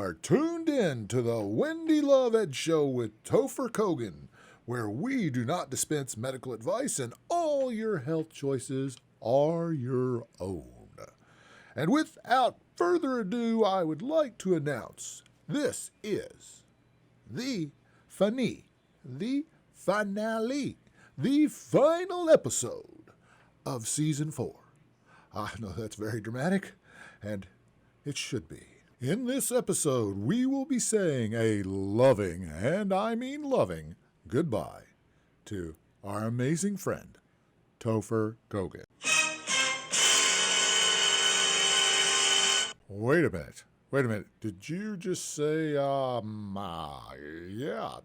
are tuned in to the Wendy Love Edge Show with Topher Kogen, where we do not dispense medical advice and all your health choices are your own. And without further ado, I would like to announce this is the finale, the final episode of Season 4. I know that's very dramatic, and it should be. In this episode, we will be saying a loving, and I mean loving, goodbye to our amazing friend, Topher Kogen. Wait a minute. Did you just say, yeah,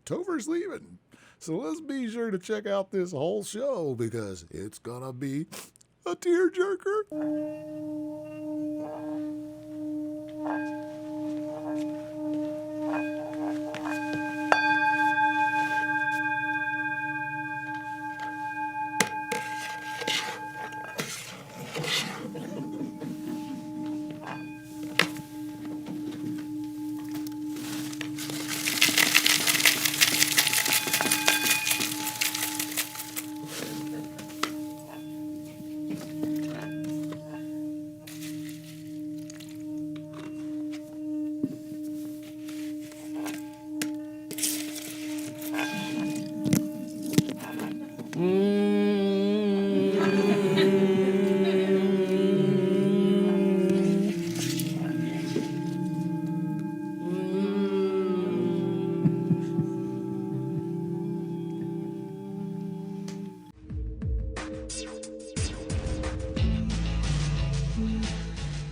Topher's leaving. So let's be sure to check out this whole show because it's gonna be a tearjerker.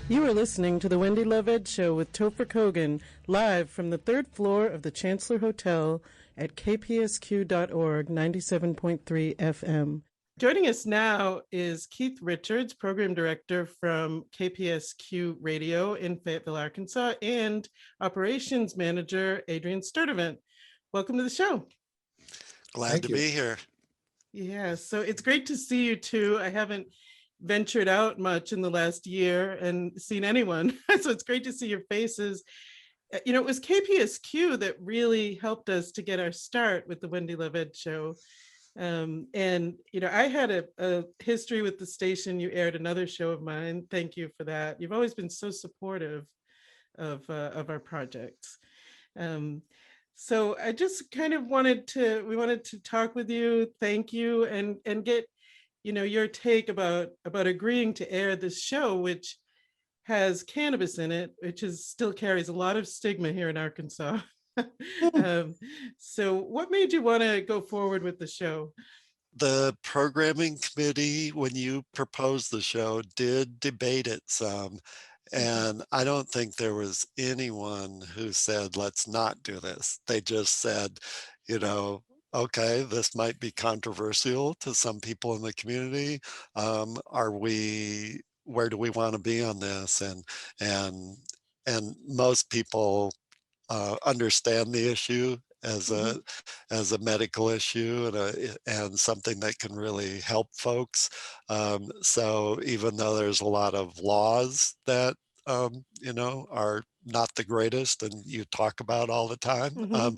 You are listening to the Wendy Love Edge Show with Topher Kogen, live from the third floor of the Chancellor Hotel at kpsq.org 97.3 FM. Joining us now is Keith Richards, Program Director from KPSQ Radio in Fayetteville, Arkansas, and Operations Manager Adrian Sturdivant. Welcome to the show. Glad to be here. Yeah, so it's great to see you too. I haven't ventured out much in the last year and seen anyone. So it's great to see your faces. You know, it was KPSQ that really helped us to get our start with the Wendy Love Edge Show. And, you know, I had a history with the station. You aired another show of mine. Thank you for that. You've always been so supportive of our projects. So I just kind of wanted to talk with you. Thank you and get your take about agreeing to air this show, which has cannabis in it, which still carries a lot of stigma here in Arkansas. So what made you want to go forward with the show? The programming committee, when you proposed the show, did debate it some. And I don't think there was anyone who said, let's not do this. They just said, okay, this might be controversial to some people in the community. Where do we want to be on this? And most people understand the issue as a medical issue and something that can really help folks. So even though there's a lot of laws that are not the greatest and you talk about all the time,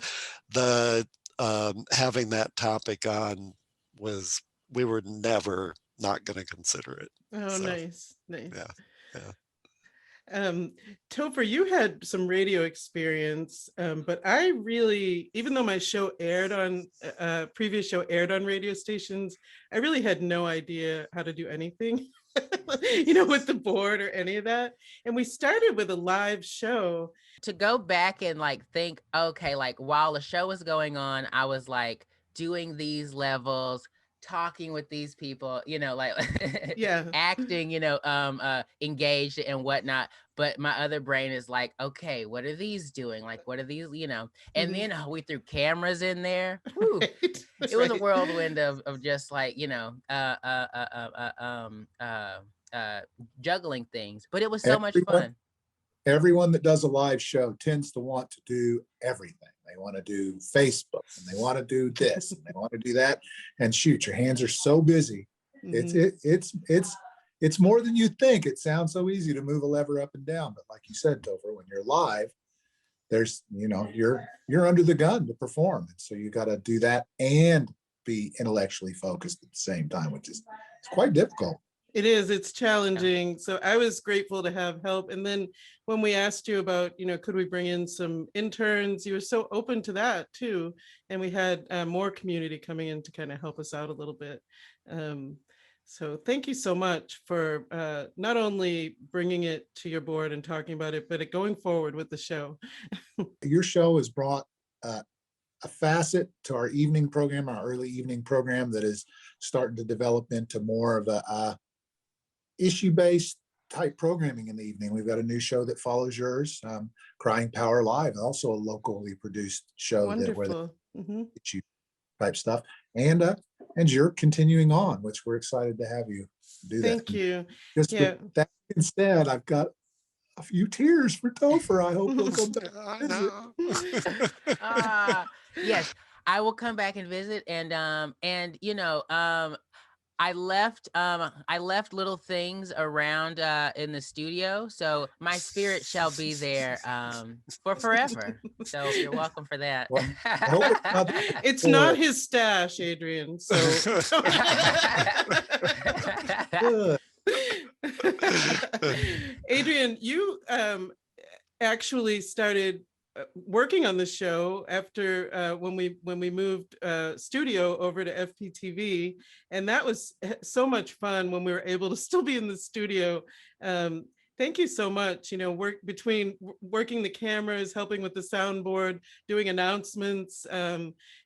having that topic on we were never not going to consider it. Oh, so, nice. Yeah. Topher, you had some radio experience, but I really, even though my show aired on previous show aired on radio stations, I really had no idea how to do anything, with the board or any of that. And we started with a live show. To go back and think, okay, while the show was going on, I was doing these levels, talking with these people, acting, engaged and whatnot. But my other brain is okay, what are these doing? What are these, and then we threw cameras in there. Whew. It was a whirlwind of just juggling things, but it was so much fun. Everyone that does a live show tends to want to do everything. They want to do Facebook and they want to do this and they want to do that. And shoot, your hands are so busy. It's more than you think. It sounds so easy to move a lever up and down, but like you said, Topher, when you're live, there's, you're under the gun to perform. And so you got to do that and be intellectually focused at the same time, which is it's quite difficult. It is, it's challenging. So I was grateful to have help. And then when we asked you about, could we bring in some interns, you were so open to that too. And we had more community coming in to kind of help us out a little bit. So thank you so much for not only bringing it to your board and talking about it, but going forward with the show. Your show has brought a facet to our evening program, our early evening program, that is starting to develop into more of a issue-based type programming in the evening. We've got a new show that follows yours, Crying Power Live, also a locally produced show. Wonderful. Issue type stuff. And you're continuing on, which we're excited to have you do that. Thank you. Just with that being said, I've got a few tears for Topher. I hope he'll come back. I know. Yes, I will come back and visit. And I left little things around in the studio, so my spirit shall be there for forever. So you're welcome for that. Well, I hope It's not his stash, Adrian. So good. Adrian, you actually started working on the show after when we moved studio over to FPTV, and that was so much fun when we were able to still be in the studio. Thank you so much. Between working the cameras, helping with the soundboard, doing announcements,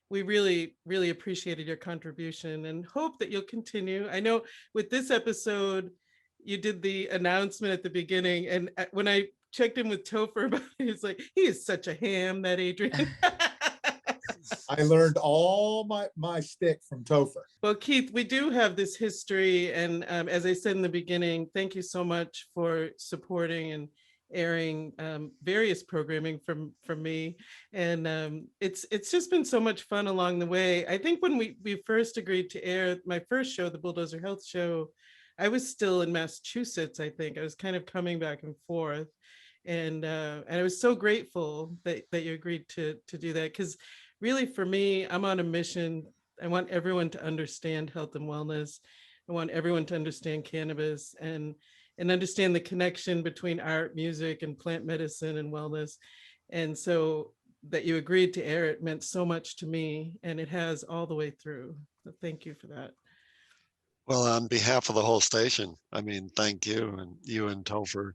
we really, really appreciated your contribution and hope that you'll continue. I know with this episode, you did the announcement at the beginning, and when I checked in with Topher about it, he's like, he is such a ham, that Adrian. I learned all my stick from Topher. Well, Keith, we do have this history, and as I said in the beginning, thank you so much for supporting and airing various programming from me, and it's just been so much fun along the way. I think when we first agreed to air my first show, the Bulldozer Health Show, I was still in Massachusetts. I think I was kind of coming back and forth, and I was so grateful that you agreed to do that, because really for me, I'm on a mission. I want everyone to understand health and wellness. I want everyone to understand cannabis and understand the connection between art, music, and plant medicine and wellness. And so that you agreed to air it meant so much to me, and it has all the way through. So thank you for that. Well, on behalf of the whole station, thank you and Topher.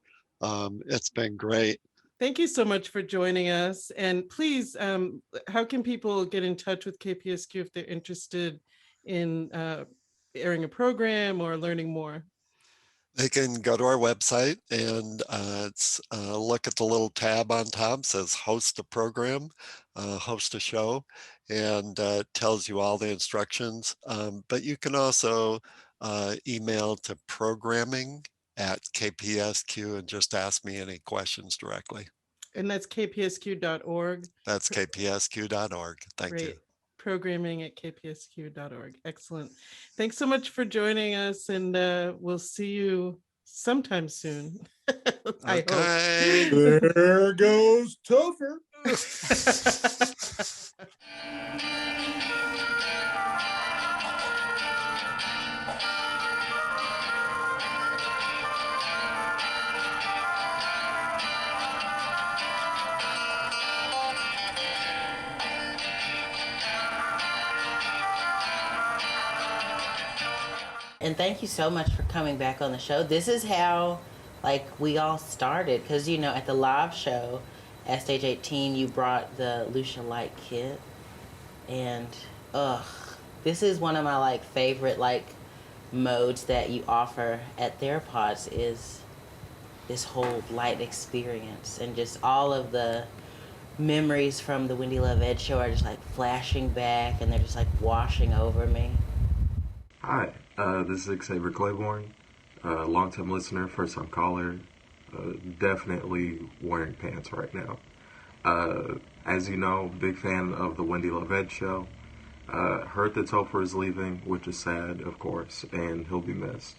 It's been great. Thank you so much for joining us. And please, how can people get in touch with KPSQ if they're interested in airing a program or learning more? They can go to our website and look at the little tab on top, says host a program, host a show, and tells you all the instructions. But you can also email to programming@KPSQ and just ask me any questions directly. And that's kpsq.org. That's kpsq.org. Thank you. Programming@kpsq.org. Excellent. Thanks so much for joining us, and we'll see you sometime soon. I hope. There goes Topher. And thank you so much for coming back on the show. This is how we all started, because at the live show at Stage 18 you brought the Lucia Light kit, and this is one of my favorite modes that you offer at Theropods, is this whole light experience, and just all of the memories from the Wendy Love Edge Show are just flashing back, and they're just washing over me. Hi, this is Xavier Claiborne, long-time listener, first-time caller, definitely wearing pants right now. As you know, big fan of the Wendy Love Edge Show. Heard that Topher is leaving, which is sad, of course, and he'll be missed.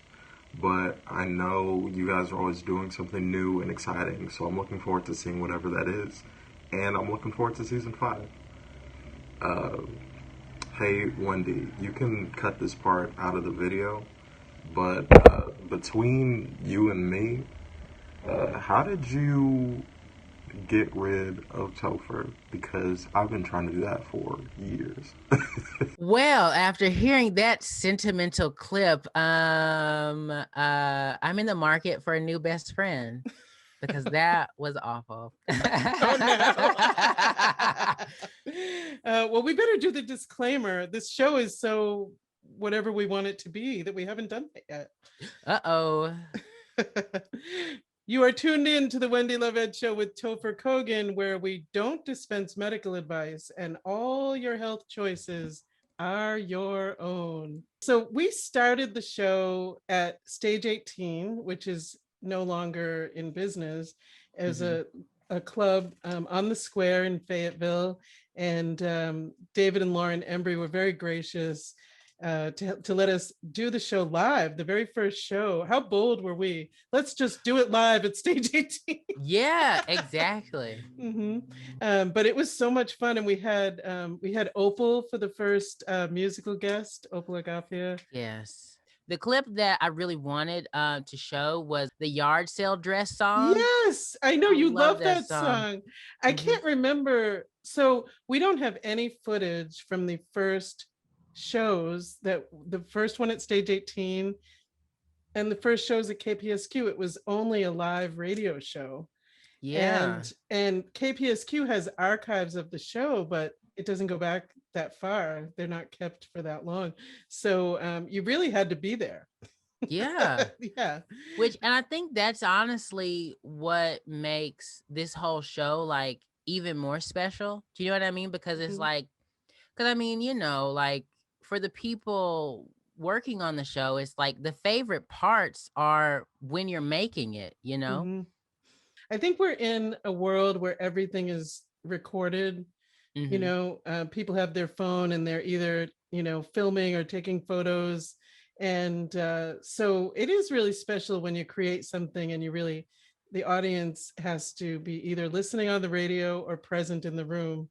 But I know you guys are always doing something new and exciting, so I'm looking forward to seeing whatever that is. and I'm looking forward to season 5. Hey, Wendy, you can cut this part out of the video, but between you and me, how did you get rid of Topher? Because I've been trying to do that for years. Well, after hearing that sentimental clip, I'm in the market for a new best friend because that was awful. Oh no. Well, we better do the disclaimer. This show is so whatever we want it to be that we haven't done it yet. Uh-oh. You are tuned in to the Wendy Love Edge Show with Topher Kogen, where we don't dispense medical advice and all your health choices are your own. So we started the show at Stage 18, which is no longer in business, as a club on the square in Fayetteville. And David and Lauren Embry were very gracious to let us do the show live, the very first show. How bold were we? Let's just do it live at Stage 18. Yeah, exactly. But it was so much fun, and we had Opal for the first musical guest, Opal Agafia. Yes. The clip that I really wanted to show was the yard sale dress song. Yes, I know you love that song. song. I can't remember. So we don't have any footage from the first shows, that the first one at Stage 18 and the first shows at KPSQ. It was only a live radio show. Yeah. And KPSQ has archives of the show, but it doesn't go back that far. They're not kept for that long. So you really had to be there. Yeah. Yeah. And I think that's honestly what makes this whole show like even more special. Do you know what I mean? Because it's like, because I mean, you know, like for the people working on the show, it's like the favorite parts are when you're making it, you know? I think we're in a world where everything is recorded. You know, people have their phone and they're either, you know, filming or taking photos. And so it is really special when you create something and the audience has to be either listening on the radio or present in the room.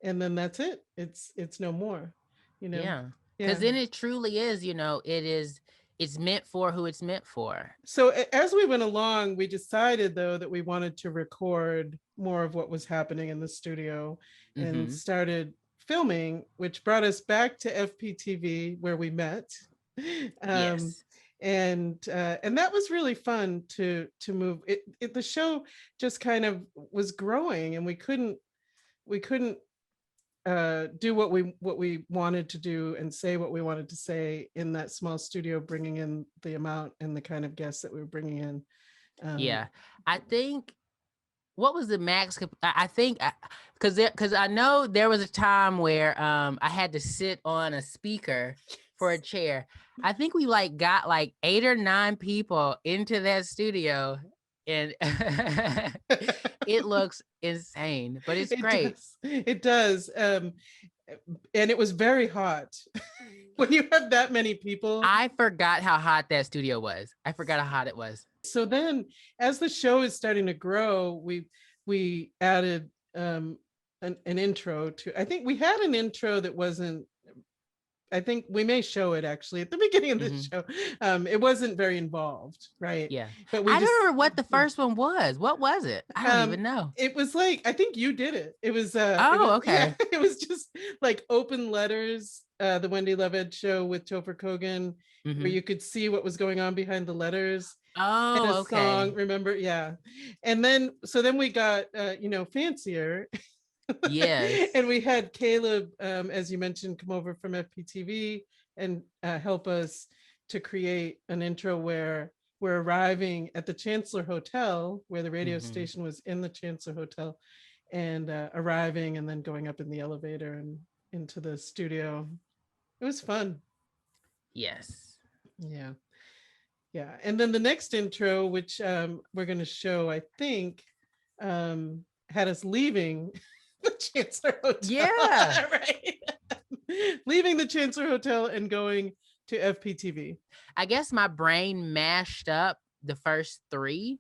And then that's it. It's no more, you know? Yeah. Because then it truly is, you know, it's meant for who it's meant for. So as we went along, we decided though that we wanted to record more of what was happening in the studio and started filming, which brought us back to FPTV where we met. Yes. And that was really fun to move it. The show just kind of was growing, and we couldn't do what we wanted to do and say what we wanted to say in that small studio, bringing in the amount and the kind of guests that we were bringing in. Yeah, I think what was the max? I think because I know there was a time where I had to sit on a speaker for a chair. I think we like got like 8 or 9 people into that studio, and it looks insane, but it's great. It does. And it was very hot. When you have that many people. I forgot how hot that studio was. I forgot how hot it was. So then as the show is starting to grow, we added an intro to, I think we had an intro that wasn't, I think we may show it actually at the beginning of this show. It wasn't very involved, right? Yeah. But I don't remember what the first one was. What was it? I don't even know. It was like, I think you did it. It was okay. Yeah, it was just like open letters, the Wendy Love Edge Show with Topher Kogen, where you could see what was going on behind the letters. Oh, and a okay. Song, remember? Yeah. And then we got fancier. Yes. And we had Caleb, as you mentioned, come over from FPTV and help us to create an intro where we're arriving at the Chancellor Hotel, where the radio station was in the Chancellor Hotel, and arriving and then going up in the elevator and into the studio. It was fun. Yes. Yeah. Yeah. And then the next intro, which we're going to show, I think, had us leaving the Chancellor Hotel. Yeah. Right. Leaving the Chancellor Hotel and going to FPTV. I guess my brain mashed up the first 3.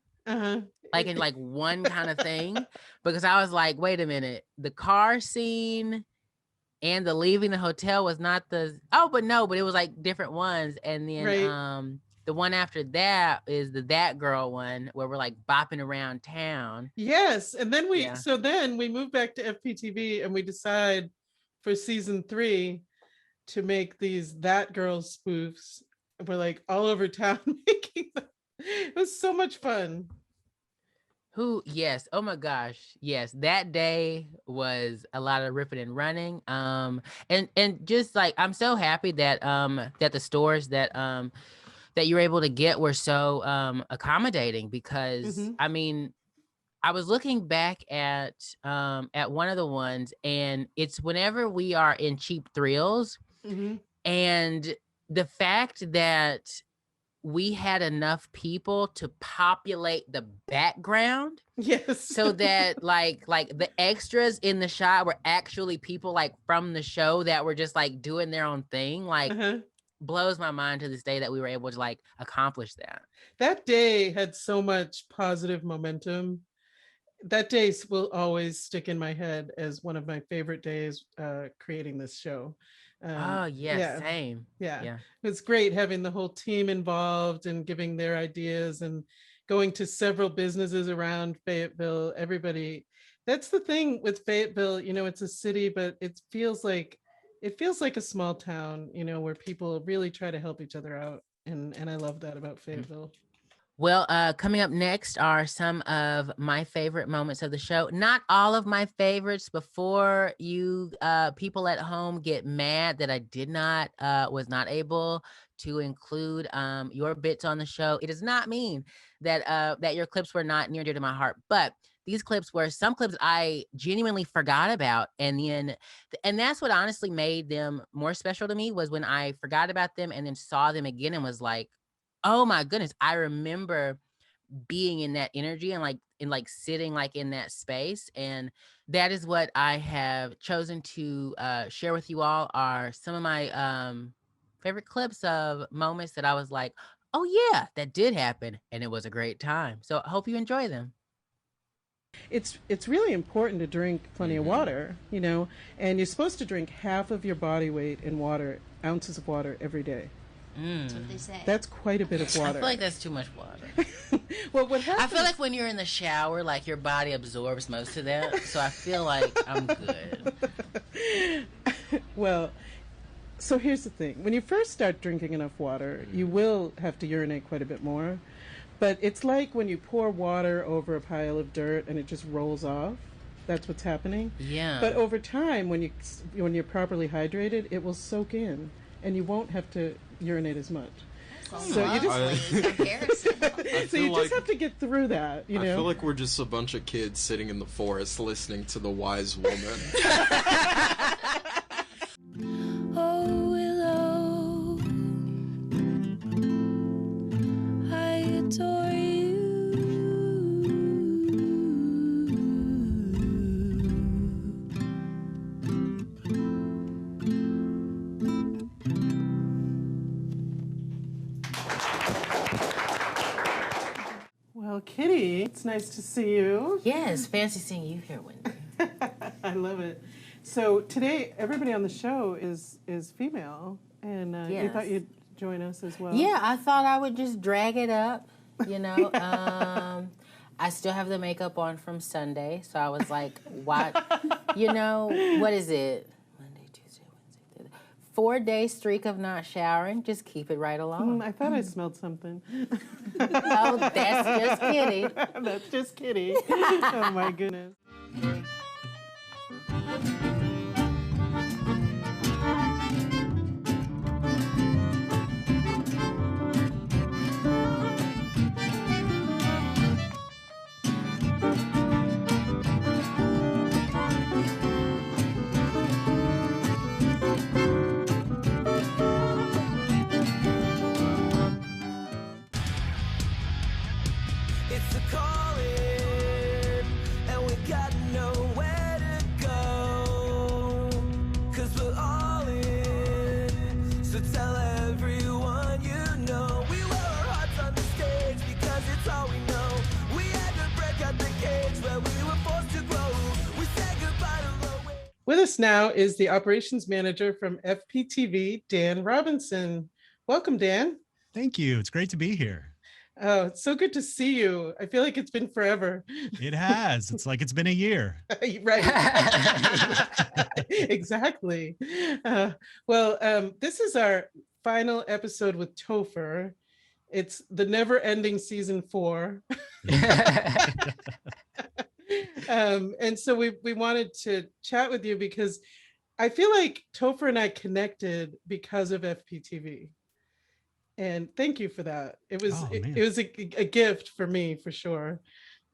like in like one kind of thing, because I was like, wait a minute, the car scene and the leaving the hotel was not but it was like different ones. And then Right. the one after that is that girl one where we're like bopping around town. Yes. And then Yeah. then we move back to FPTV and we decide for season 3 to make these That Girl spoofs. We're like all over town making them. It was so much fun. Yes. Oh my gosh. Yes. That day was a lot of ripping and running. And just like, I'm so happy that, that the stores that you were able to get were so, accommodating, because I mean, I was looking back at one of the ones, and it's whenever we are in Cheap Thrills, and the fact that we had enough people to populate the background. Yes. So that like the extras in the shot were actually people like from the show that were just like doing their own thing. Like blows my mind to this day that we were able to like accomplish that. That day had so much positive momentum. That day will always stick in my head as one of my favorite days creating this show. Oh yes, yeah. Same. Yeah. It's great having the whole team involved and giving their ideas and going to several businesses around Fayetteville. Everybody, that's the thing with Fayetteville, you know, it's a city, but it feels like a small town, you know, where people really try to help each other out. And I love that about Fayetteville. Well, coming up next are some of my favorite moments of the show. Not all of my favorites. Before you people at home get mad that I was not able to include your bits on the show, it does not mean that your clips were not near and dear to my heart. But these clips were some clips I genuinely forgot about. And that's what honestly made them more special to me, was when I forgot about them and then saw them again and was like, oh my goodness, I remember being in that energy and like sitting like in that space. And that is what I have chosen to share with you all, are some of my favorite clips of moments that I was like, oh yeah, that did happen. And it was a great time. So I hope you enjoy them. It's really important to drink plenty of water, you know, and you're supposed to drink half of your body weight in water, ounces of water every day. That's what they say. That's quite a bit of water. I feel like that's too much water. Well, what happens? I feel like when you're in the shower, like your body absorbs most of that. So I feel like I'm good. Well, so here's the thing. When you first start drinking enough water, you will have to urinate quite a bit more. But it's like when you pour water over a pile of dirt and it just rolls off. That's what's happening. Yeah. But over time, when you're properly hydrated, it will soak in, and you won't have to urinate as much. So you just just have to get through that, you know. I feel like we're just a bunch of kids sitting in the forest listening to the wise woman. Oh willow, I adore you. Well, Kitty, it's nice to see you. Yes, fancy seeing you here, Wendy. I love it. So today, everybody on the show is female, and you Yes. thought you'd join us as well. Yeah, I thought I would just drag it up, you know. I still have the makeup on from Sunday, so I was like, what? You know, what is it? Monday, Tuesday, Wednesday, Thursday. 4-day streak of not showering. Just keep it right along. I thought I smelled something. Oh, that's just Kitty. That's just Kitty. Oh my goodness. It's a calling, and we got nowhere to go. With us now is the operations manager from FPTV, Dan Robinson. Welcome, Dan. Thank you. It's great to be here. Oh, it's so good to see you. I feel like it's been forever. It has. It's like it's been a year. Right. Exactly. This is our final episode with Topher. It's the never-ending season 4. And so we wanted to chat with you because I feel like Topher and I connected because of FPTV. And thank you for that. It was it was a gift for me for sure.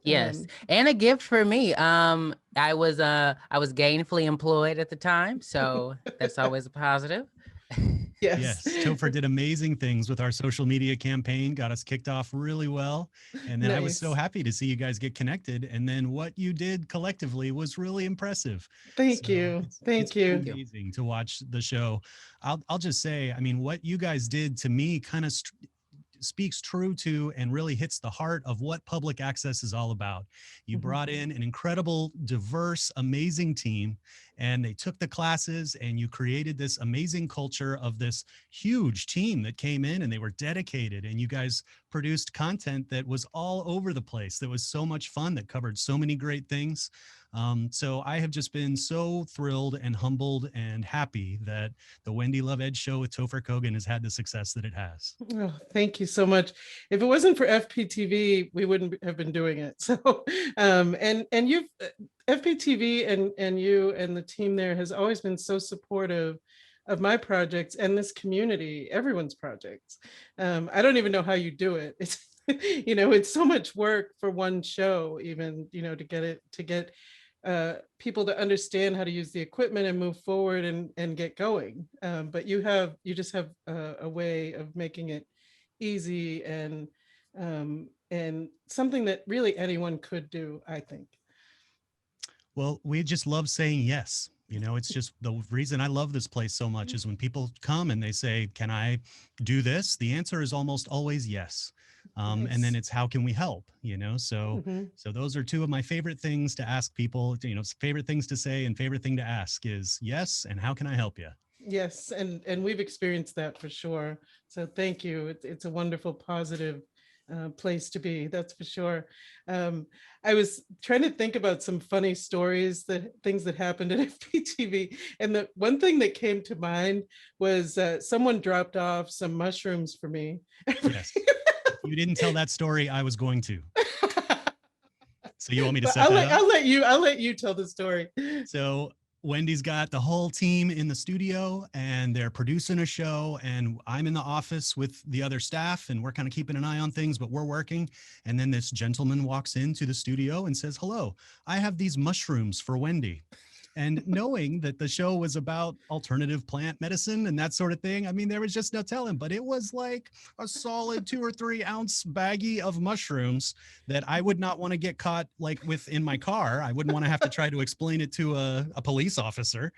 Yes, and a gift for me. I was gainfully employed at the time, so that's always a positive. Yes. Topher did amazing things with our social media campaign, got us kicked off really well. And then I was so happy to see you guys get connected. And then what you did collectively was really impressive. Thank you. Thank you. It's amazing to watch the show. I'll just say, I mean, what you guys did to me kind of speaks true to and really hits the heart of what public access is all about. You brought in an incredible, diverse, amazing team, and they took the classes and you created this amazing culture of this huge team that came in and they were dedicated, and you guys produced content that was all over the place. That was so much fun, that covered so many great things. So I have just been so thrilled and humbled and happy that the Wendy Love Edge Show with Topher Kogen has had the success that it has. Oh, thank you so much. If it wasn't for FPTV, we wouldn't have been doing it. So, and you've FPTV and you and the team there has always been so supportive of my projects and this community, everyone's projects. I don't even know how you do it. It's, it's so much work for one show, even, to get people to understand how to use the equipment and move forward and get going. But you just have a way of making it easy and something that really anyone could do, I think. Well, we just love saying yes. It's just the reason I love this place so much is when people come and they say, can I do this? The answer is almost always yes. Nice. And then it's how can we help, so those are two of my favorite things to ask people, favorite things to say and favorite thing to ask is yes, and how can I help you? Yes, and we've experienced that for sure. So thank you. It's a wonderful, positive place to be, that's for sure. I was trying to think about some funny stories, things that happened at FPTV, and the one thing that came to mind was someone dropped off some mushrooms for me. Yes. You didn't tell that story, I was going to. So you want me to set that up? I'll let you tell the story. So Wendy's got the whole team in the studio and they're producing a show, and I'm in the office with the other staff and we're kind of keeping an eye on things, but we're working. And then this gentleman walks into the studio and says, hello, I have these mushrooms for Wendy. And knowing that the show was about alternative plant medicine and that sort of thing, I mean, there was just no telling, but it was like a solid 2 or 3 ounce baggie of mushrooms that I would not want to get caught like with in my car. I wouldn't want to have to try to explain it to a police officer.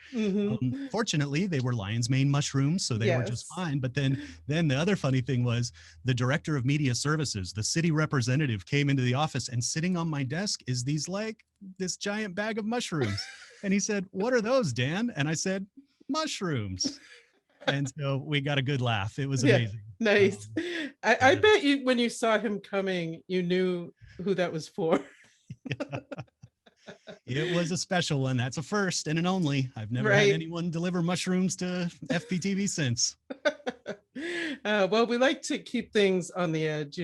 Fortunately, they were lion's mane mushrooms, so they were just fine. But then the other funny thing was the director of media services, the city representative, came into the office, and sitting on my desk is this giant bag of mushrooms. And he said, what are those, Dan? And I said, mushrooms. And so we got a good laugh. It was amazing. Nice. I bet you, when you saw him coming, you knew who that was for. It was a special one. That's a first and an only. I've never had anyone deliver mushrooms to FPTV since. Well, we like to keep things on the edge,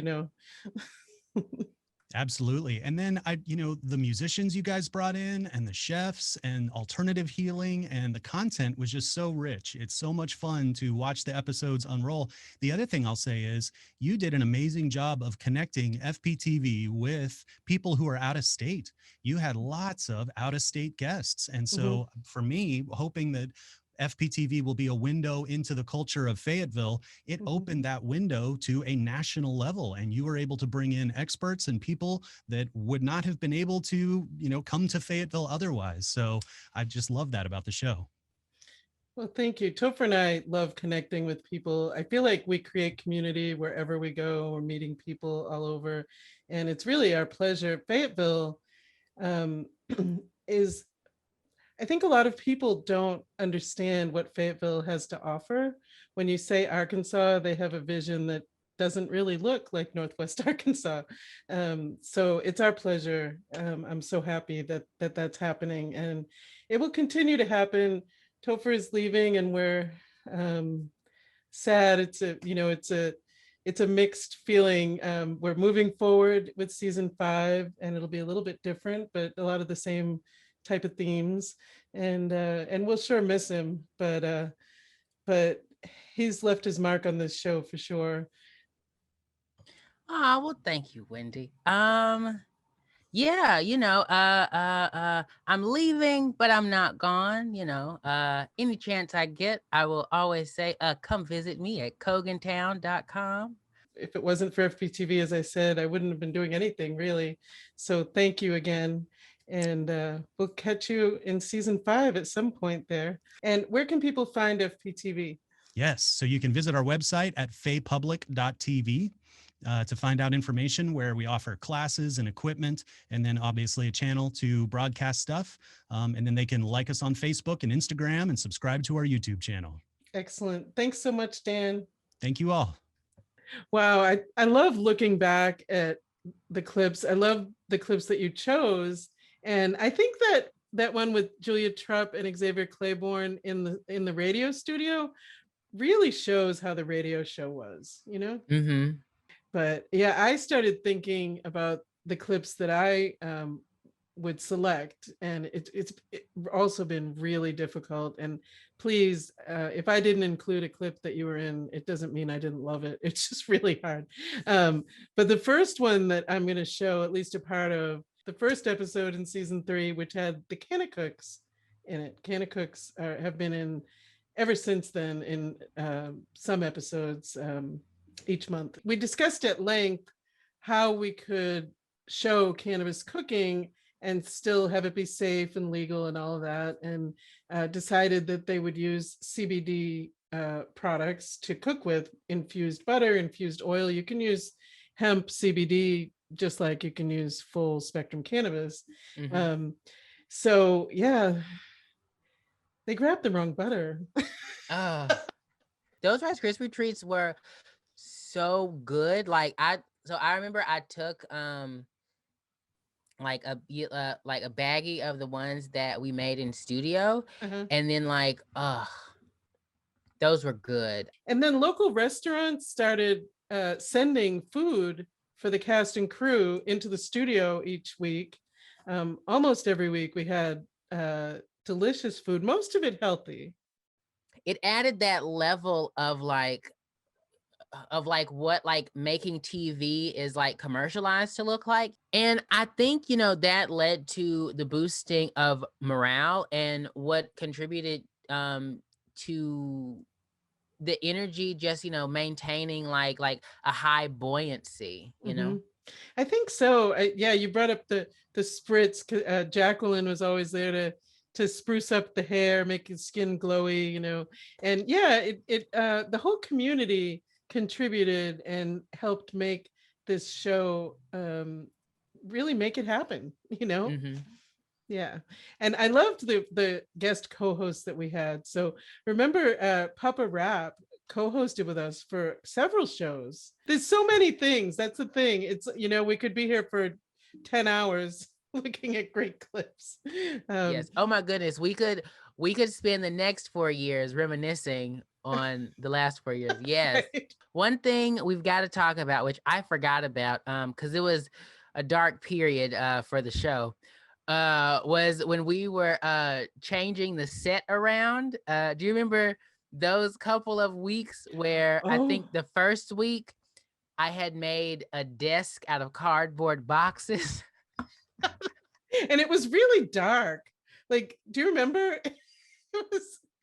Absolutely. And then the musicians you guys brought in and the chefs and alternative healing, and the content was just so rich. It's so much fun to watch the episodes unroll. The other thing I'll say is you did an amazing job of connecting FPTV with people who are out of state. You had lots of out of state guests. And so for me, hoping that FPTV will be a window into the culture of Fayetteville, it opened that window to a national level, and you were able to bring in experts and people that would not have been able to, come to Fayetteville otherwise. So I just love that about the show. Well, thank you. Topher and I love connecting with people. I feel like we create community wherever we go. We're meeting people all over, and it's really our pleasure. Fayetteville is I think a lot of people don't understand what Fayetteville has to offer. When you say Arkansas, they have a vision that doesn't really look like Northwest Arkansas. So it's our pleasure. I'm so happy that that's happening, and it will continue to happen. Topher is leaving, and we're sad. It's a mixed feeling. We're moving forward with season 5, and it'll be a little bit different, but a lot of the same type of themes. And we'll sure miss him, but he's left his mark on this show for sure. Oh, well, thank you, Wendy. Yeah, I'm leaving, but I'm not gone. Any chance I get, I will always say, come visit me at kogentown.com. If it wasn't for FPTV, as I said, I wouldn't have been doing anything really. So thank you again. And we'll catch you in season 5 at some point there. And where can people find FPTV? Yes, so you can visit our website at faypublic.tv. To find out information where we offer classes and equipment, and then obviously a channel to broadcast stuff. And then they can like us on Facebook and Instagram and subscribe to our YouTube channel. Excellent. Thanks so much, Dan. Thank you all. Wow, I love looking back at the clips. I love the clips that you chose. And I think that one with Julia Trupp and Xavier Claiborne in the radio studio really shows how the radio show was, Mm-hmm. But yeah, I started thinking about the clips that I would select, and it's also been really difficult. And please, if I didn't include a clip that you were in, it doesn't mean I didn't love it. It's just really hard. But the first one that I'm going to show, at least a part of the first episode in season 3, which had the Cannacooks in it. Cannacooks have been in ever since then in some episodes. Each month. We discussed at length how we could show cannabis cooking and still have it be safe and legal and all of that, and decided that they would use CBD products to cook with, infused butter, infused oil. You can use hemp CBD just like you can use full spectrum cannabis. Mm-hmm. So yeah, they grabbed the wrong butter. Those Rice Krispie treats were so good. I remember I took like a baggie of the ones that we made in studio, and then those were good. And then local restaurants started sending food for the cast and crew into the studio each week. Almost every week we had delicious food, most of it healthy. It added that level of what making TV is commercialized to look like. And I think, that led to the boosting of morale, and what contributed to the energy, just, maintaining like a high buoyancy, I think so. Yeah, you brought up the spritz. Jacqueline was always there to spruce up the hair, make his skin glowy, and yeah, the whole community contributed and helped make this show really make it happen, Mm-hmm. Yeah. And I loved the guest co-hosts that we had. So remember Papa Rap co-hosted with us for several shows. There's so many things. That's the thing. It's, we could be here for 10 hours looking at great clips. Yes. Oh my goodness. We could spend the next 4 years reminiscing on the last 4 years. Yes. Right. One thing we've got to talk about, which I forgot about, because it was a dark period for the show, was when we were changing the set around. Do you remember those couple of weeks where I think the first week I had made a desk out of cardboard boxes? And it was really dark. Do you remember?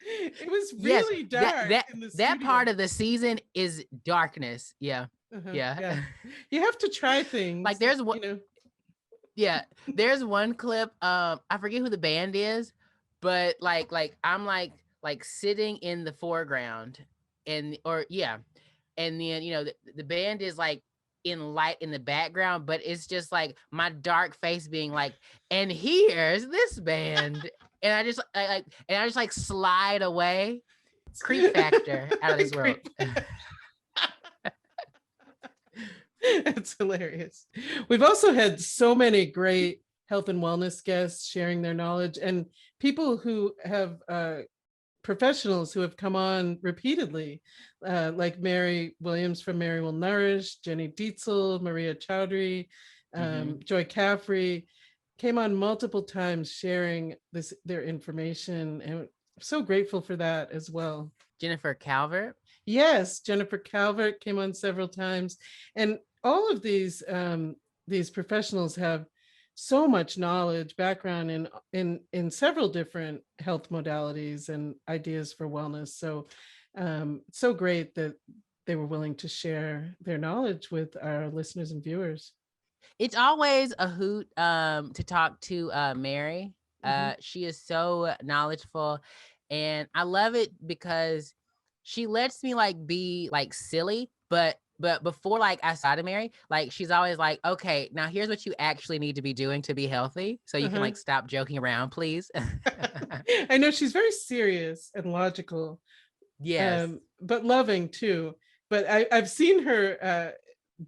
It was really dark. That part of the season is darkness. Yeah. Yeah. You have to try things. There's one. Yeah, there's one clip. I forget who the band is, but I'm sitting in the foreground, and then the band is in light in the background, but it's just my dark face being and here's this band. and I just like slide away. Creep factor out of this world. That's hilarious. We've also had so many great health and wellness guests sharing their knowledge, and people who have professionals who have come on repeatedly, like Mary Williams from Mary Will Nourish, Jenny Dietzel, Maria Chowdhury, Joy Caffrey, came on multiple times sharing their information, and I'm so grateful for that as well. Jennifer Calvert. Yes, Jennifer Calvert came on several times, and all of these professionals have so much knowledge, background in several different health modalities and ideas for wellness. So so great that they were willing to share their knowledge with our listeners and viewers. It's always a hoot to talk to Mary. She is so knowledgeable, and I love it because she lets me like be like silly, but before like I saw to Mary, like she's always like, okay, now here's what you actually need to be doing to be healthy. So you can like stop joking around, please. I know she's very serious and logical. Yes. But loving too. But I've seen her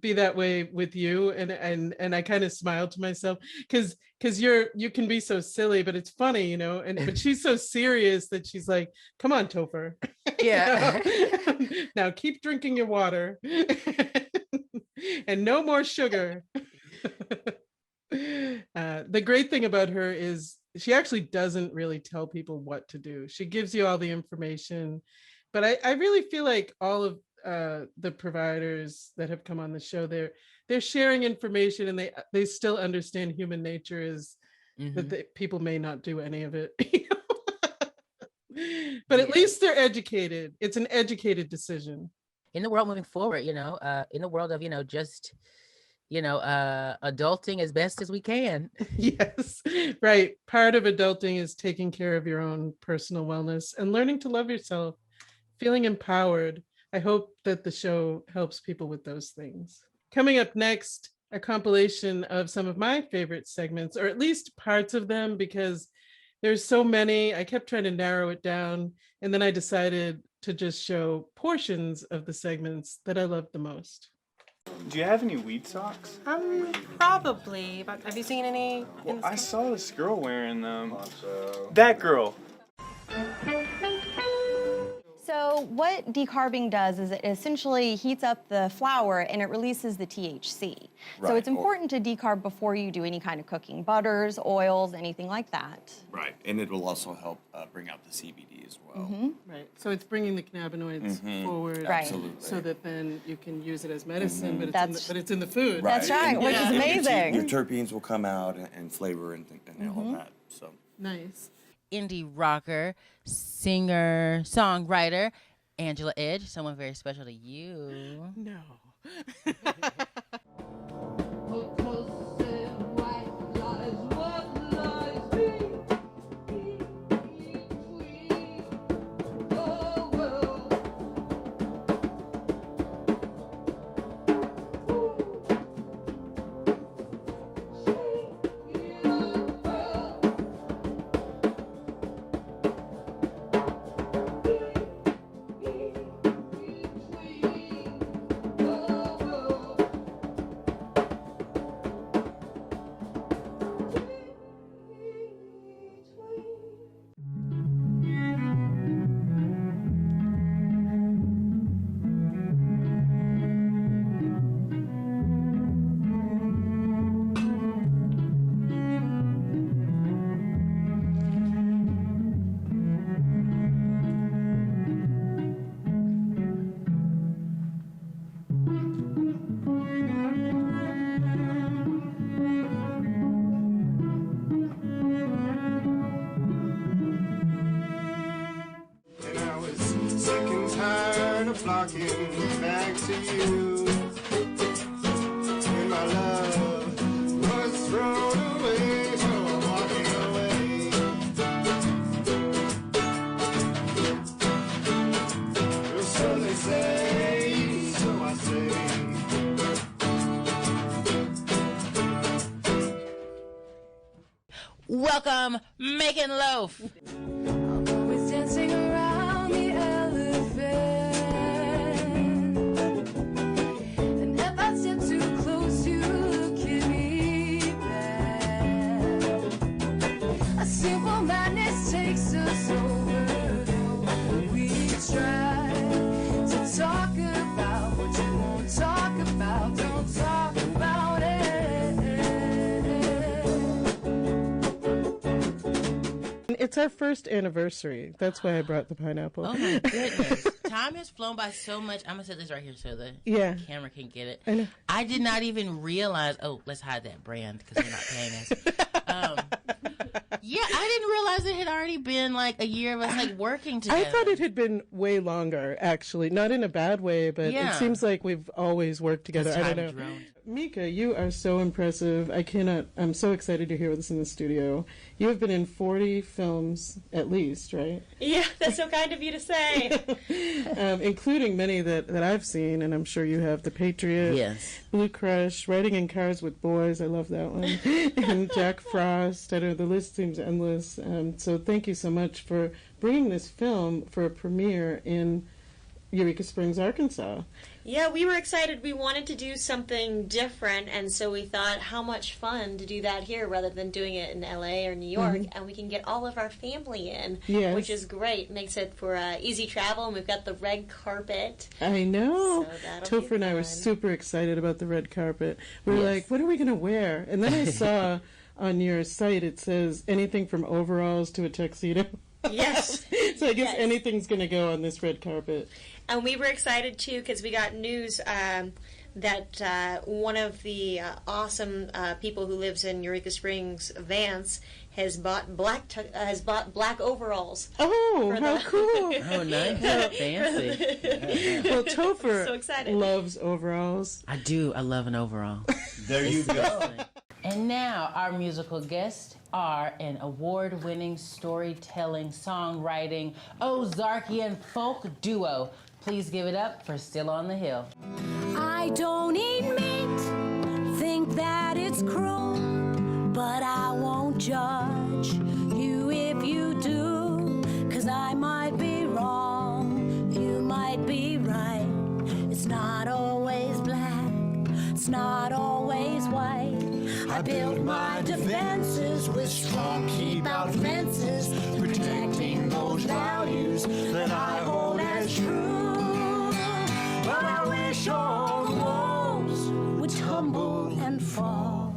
be that way with you, and I kind of smile to myself because you can be so silly, but it's funny, you know, but she's so serious that she's like, come on, Topher. Yeah. Now keep drinking your water and no more sugar. The great thing about her is she actually doesn't really tell people what to do. She gives you all the information, but I really feel like all of the providers that have come on the show, they're sharing information, and they still understand human nature is that people may not do any of it. But at least they're educated. It's an educated decision. In the world moving forward, in the world of, just, adulting as best as we can. Yes, right. Part of adulting is taking care of your own personal wellness and learning to love yourself, feeling empowered. I hope that the show helps people with those things. Coming up next, a compilation of some of my favorite segments, or at least parts of them, because there's so many. I kept trying to narrow it down, and then I decided to just show portions of the segments that I loved the most. Do you have any weed socks? Probably, but have you seen any? Well, I saw this girl wearing them. That girl. So what decarbing does is it essentially heats up the flour and it releases the THC. Right. So it's important to decarb before you do any kind of cooking, butters, oils, anything like that. Right, and it will also help bring out the CBD as well. Right. So it's bringing the cannabinoids forward, Right. Absolutely. so that then you can use it as medicine, but That's- it's in the food. Right. That's right, And- which is and amazing. Your terpenes will come out and flavor and all that. So Nice. Indie rocker, singer, songwriter, Angela Edge, someone very special to you. No. flocking back to you. When my love was thrown away, so I'm walking away. So they say, so I say. welcome Macon Loaf. Always dancing around the elephant. And if I step too close, you look at me bad. A simple madness takes us over. We try to talk about what you won't talk about. Don't talk about it. It's our first anniversary. That's why I brought the pineapple. Oh my goodness. Time has flown by so much. I'm going to set this right here so the camera can get it. I know. I did not even realize. Oh, let's hide that brand because they're not paying us. Yeah, I didn't realize it had already been like a year of us like working together. I thought it had been way longer, actually. Not in a bad way, but Yeah. it seems like we've always worked together. As I time don't know. droned. Mika, you are so impressive. I'm so excited to hear with us in the studio. You have been in 40 films at least, right? Yeah, that's so kind of you to say. Including many that I've seen, and I'm sure you have. The Patriot, Yes. Blue Crush, Riding in Cars with Boys, I love that one, and Jack Frost. I don't know, the list seems endless. So thank you so much for bringing this film for a premiere in Eureka Springs, Arkansas. Yeah, we were excited. We wanted to do something different, and so we thought how much fun to do that here rather than doing it in LA or New York, and we can get all of our family in, Yes. which is great. Makes it for easy travel, and we've got the red carpet. I know. So that'll be Topher and I were fun. super excited about the red carpet. We were Yes. like, what are we going to wear? And then I saw on your site it says anything from overalls to a tuxedo. Yes. So I guess Yes. anything's going to go on this red carpet. And we were excited too because we got news that one of the awesome people who lives in Eureka Springs, Vance, has bought black overalls. Oh, for how the- cool! Oh, nice. Fancy. Well, Topher So excited. loves overalls. I do. I love an overall. There you go. And now our musical guests are an award-winning storytelling, songwriting, Ozarkian folk duo. Please give it up for Still on the Hill. I don't eat meat, think that it's cruel, but I won't judge you if you do, 'cause I might be wrong, you might be right. It's not always black, it's not always white. I built my defenses with strong keep-out fences, protecting those values that I hold as true. But I wish all the walls would tumble and fall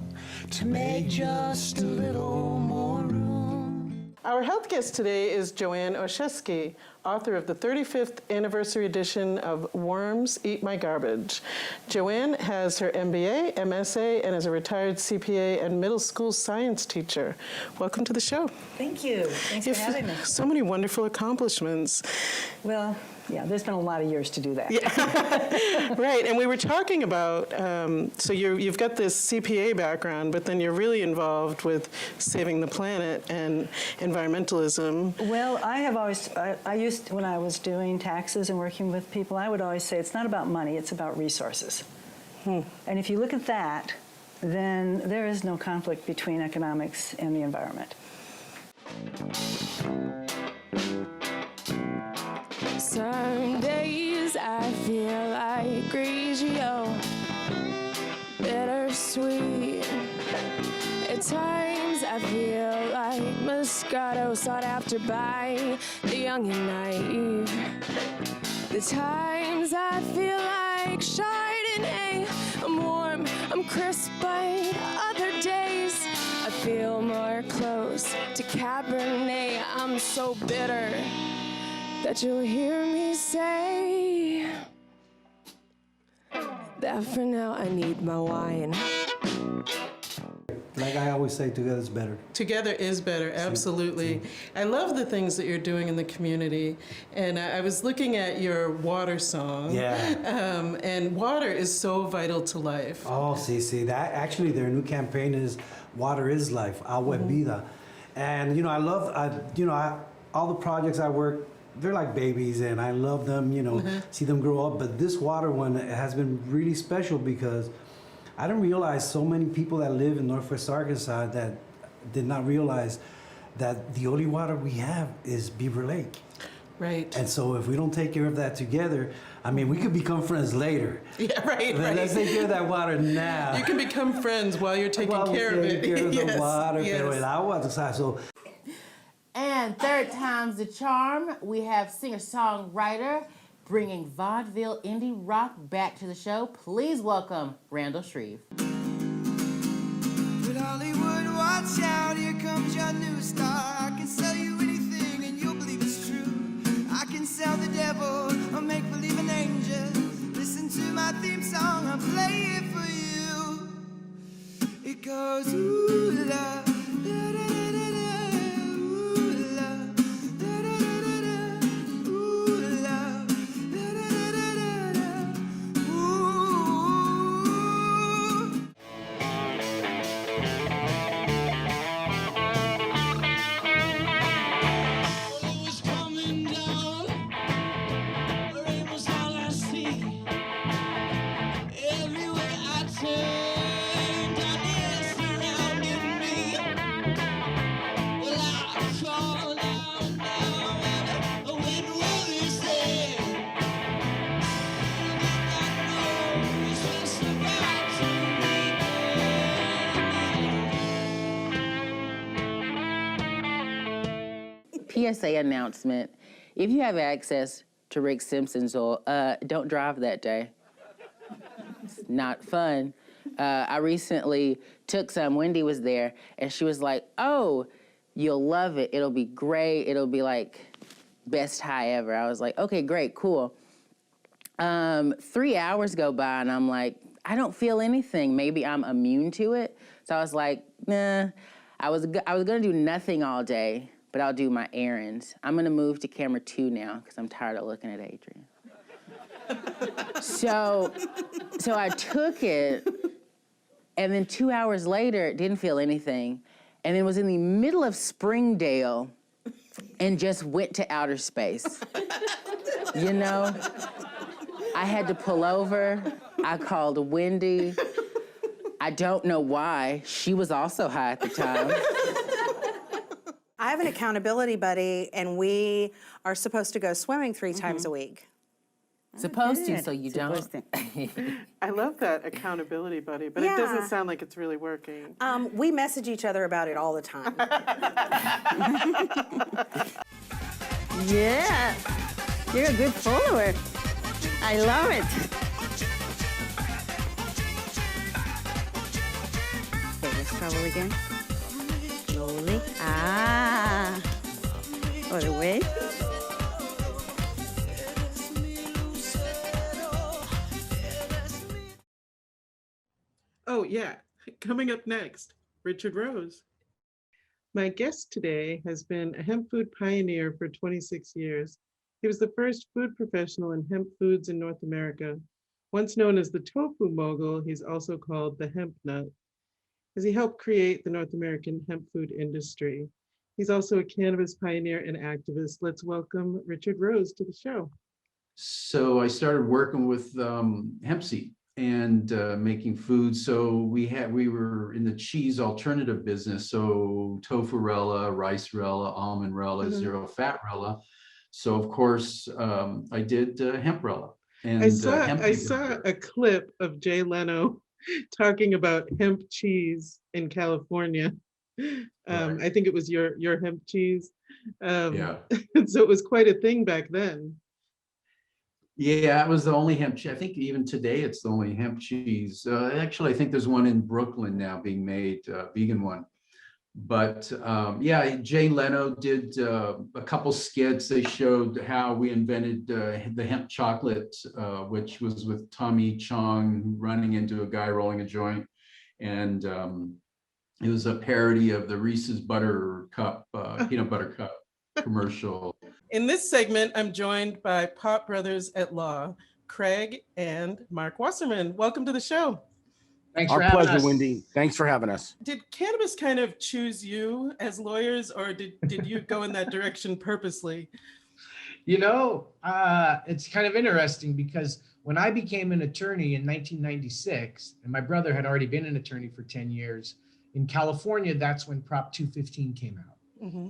to make just a little more room. Our health guest today is Joanne Oshesky, author of the 35th anniversary edition of Worms Eat My Garbage. Joanne has her MBA, MSA, and is a retired CPA and middle school science teacher. Welcome to the show. Thank you. Thanks for having me. So many wonderful accomplishments. Well, yeah, there's been a lot of years to do that. Right, and we were talking about, so you've got this CPA background, but then you're really involved with saving the planet and environmentalism. Well, I used, when I was doing taxes and working with people, I would always say it's not about money, it's about resources. And if you look at that, then there is no conflict between economics and the environment. Some days I feel like Grigio, bittersweet. At times I feel like Moscato, sought after by the young and naive. The times I feel like Chardonnay, I'm warm, I'm crisp, but other days I feel more close to Cabernet. I'm so bitter that you'll hear me say that for now I need my wine. Like I always say, together is better. Together is better, absolutely. I love the things that you're doing in the community. And I was looking at your water song. Yeah. And water is so vital to life. Oh, see, that actually their new campaign is "Water is Life," Agua es Vida, and I love, all the projects I work. They're like babies, and I love them. See them grow up. But this water one has been really special because I didn't realize so many people that live in Northwest Arkansas that did not realize that the only water we have is Beaver Lake. Right. And so if we don't take care of that together, I mean, we could become friends later. Yeah, right, But let's take care of that water now. You can become friends while you're taking care of it. Take care of the water, yes. pero el agua, tú sabes, so. And third time's the charm. We have singer-songwriter bringing vaudeville indie rock back to the show. Please welcome Randall Shreve. But Hollywood, watch out, here comes your new star. I can sell you anything and you'll believe it's true. I can sell the devil or make believe an angel. Listen to my theme song, I'll play it for you. It goes, ooh, love, da, da, da, da, da. PSA announcement. If you have access to Rick Simpson's oil, don't drive that day. It's not fun. I recently took some. Wendy was there, and she was like, oh, you'll love it. It'll be great. It'll be like best high ever. I was like, okay, great, cool. 3 hours go by, and I'm like, I don't feel anything. Maybe I'm immune to it. So I was like, nah. I was gonna do nothing all day, but I'll do my errands. I'm gonna move to camera 2 now because I'm tired of looking at Adrian. So I took it, and then 2 hours later, didn't feel anything, and then was in the middle of Springdale and just went to outer space. You know? I had to pull over. I called Wendy. I don't know why. She was also high at the time. I have an accountability buddy, and we are supposed to go swimming 3 times a week. Supposed to, so you don't. I love that accountability buddy, but it doesn't sound like it's really working. We message each other about it all the time. Yeah, you're a good follower. I love it. Okay, let's travel again. Slowly. Ah. Other way. Oh, yeah. Coming up next, Richard Rose. My guest today has been a hemp food pioneer for 26 years. He was the first food professional in hemp foods in North America. Once known as the tofu mogul, he's also called the hemp nut, as he helped create the North American hemp food industry. He's also a cannabis pioneer and activist. Let's welcome Richard Rose to the show. So I started working with hemp seed and making food. So we were in the cheese alternative business. So tofu-rella, rice-rella, almond-rella, zero-fat-rella. So of course I did hemp-rella. And I saw a clip of Jay Leno talking about hemp cheese in California. I think it was your hemp cheese. Yeah. So it was quite a thing back then. Yeah, it was the only hemp cheese. I think even today it's the only hemp cheese. Actually, I think there's one in Brooklyn now being made, vegan one. But yeah, Jay Leno did a couple skits. They showed how we invented the hemp chocolate, which was with Tommy Chong running into a guy rolling a joint. And it was a parody of the Reese's Buttercup, peanut butter cup commercial. In this segment, I'm joined by Pop Brothers at Law, Craig and Mark Wasserman. Welcome to the show. Thanks for having us. Our pleasure, Wendy. Thanks for having us. Did cannabis kind of choose you as lawyers, or did you go in that direction purposely? You know, it's kind of interesting because when I became an attorney in 1996, and my brother had already been an attorney for 10 years, in California, that's when Prop 215 came out.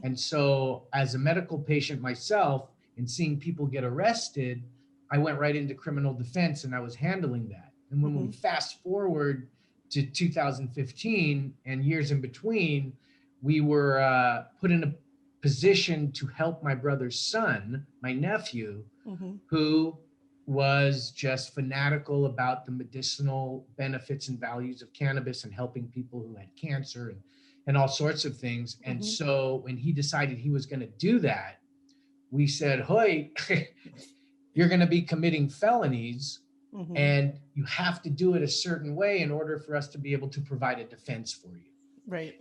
And so as a medical patient myself and seeing people get arrested, I went right into criminal defense and I was handling that. And when we fast forward to 2015 and years in between, we were put in a position to help my brother's son, my nephew, who was just fanatical about the medicinal benefits and values of cannabis and helping people who had cancer and all sorts of things. And so when he decided he was going to do that, we said, "Hoy, you're going to be committing felonies and you have to do it a certain way in order for us to be able to provide a defense for you." Right.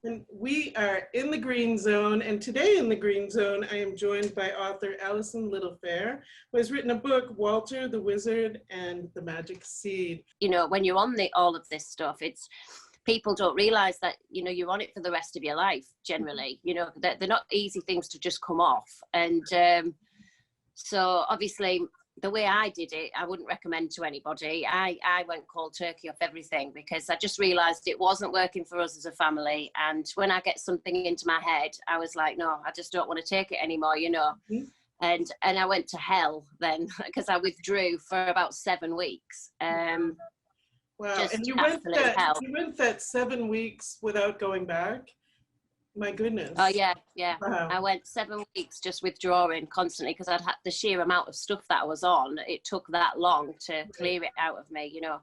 And we are in the Green Zone, and today in the Green Zone, I am joined by author Allison Littlefair, who has written a book, Walter the Wizard and the Magic Seed. You know, when you're on all of this stuff, it's people don't realize that, you know, you're on it for the rest of your life, generally. You know, they're not easy things to just come off. And so obviously, the way I did it, I wouldn't recommend to anybody. I went cold turkey off everything because I just realized it wasn't working for us as a family. And when I get something into my head, I was like, no, I just don't want to take it anymore, you know. And I went to hell then because I withdrew for about 7 weeks. Wow, Just and you absolute hell. went that 7 weeks without going back? My goodness. Oh yeah. Wow. I went 7 weeks just withdrawing constantly because I'd had the sheer amount of stuff that I was on. It took that long to clear it out of me, you know.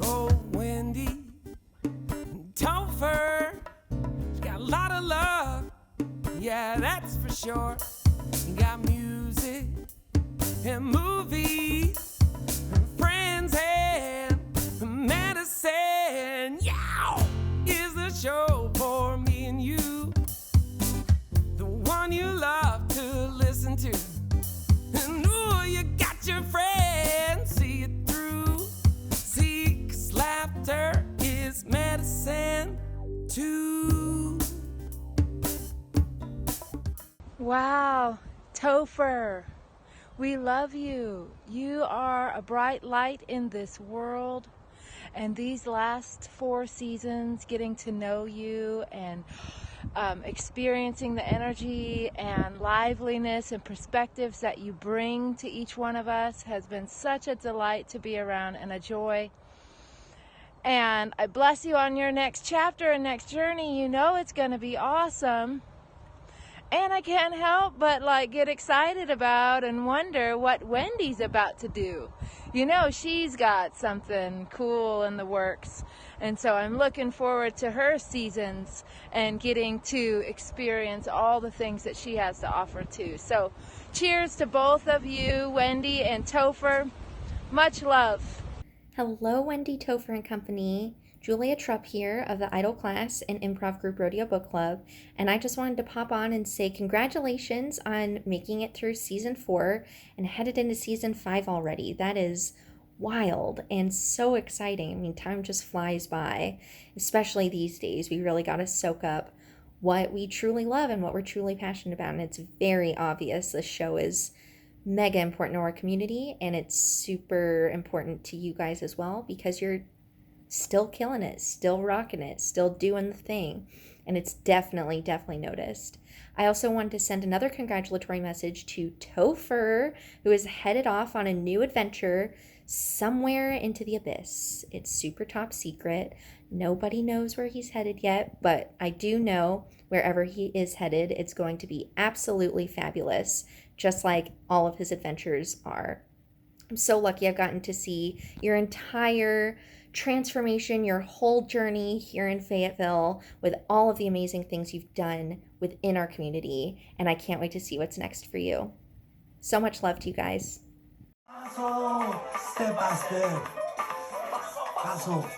Oh, Wendy, Topher, got a lot of love, yeah, that's for sure. You got music and movies, and friends and medicine. Yeah, is the show for me and you, the one you love to listen to. And ooh, you got your friends, see it through. See, 'cause laughter is medicine too. Wow, Topher, we love you. You are a bright light in this world. And these last 4 seasons, getting to know you and experiencing the energy and liveliness and perspectives that you bring to each one of us has been such a delight to be around and a joy. And I bless you on your next chapter and next journey. You know it's going to be awesome. And I can't help but get excited about and wonder what Wendy's about to do. You know, she's got something cool in the works. And so I'm looking forward to her seasons and getting to experience all the things that she has to offer too. So cheers to both of you, Wendy and Topher. Much love. Hello, Wendy, Topher and Company. Julia Trupp here of the Idol Class and Improv Group Rodeo Book Club, and I just wanted to pop on and say congratulations on making it through season 4 and headed into season 5 already. That is wild and so exciting. I mean, time just flies by, especially these days. We really got to soak up what we truly love and what we're truly passionate about, and it's very obvious this show is mega important to our community, and it's super important to you guys as well because you're still killing it, still rocking it, still doing the thing. And it's definitely noticed. I also wanted to send another congratulatory message to Topher, who is headed off on a new adventure somewhere into the abyss. It's super top secret. Nobody knows where he's headed yet, but I do know wherever he is headed, it's going to be absolutely fabulous, just like all of his adventures are. I'm so lucky I've gotten to see your entire transformation, your whole journey here in Fayetteville with all of the amazing things you've done within our community, and I can't wait to see what's next for you. So much love to you guys. Step by step. Paso.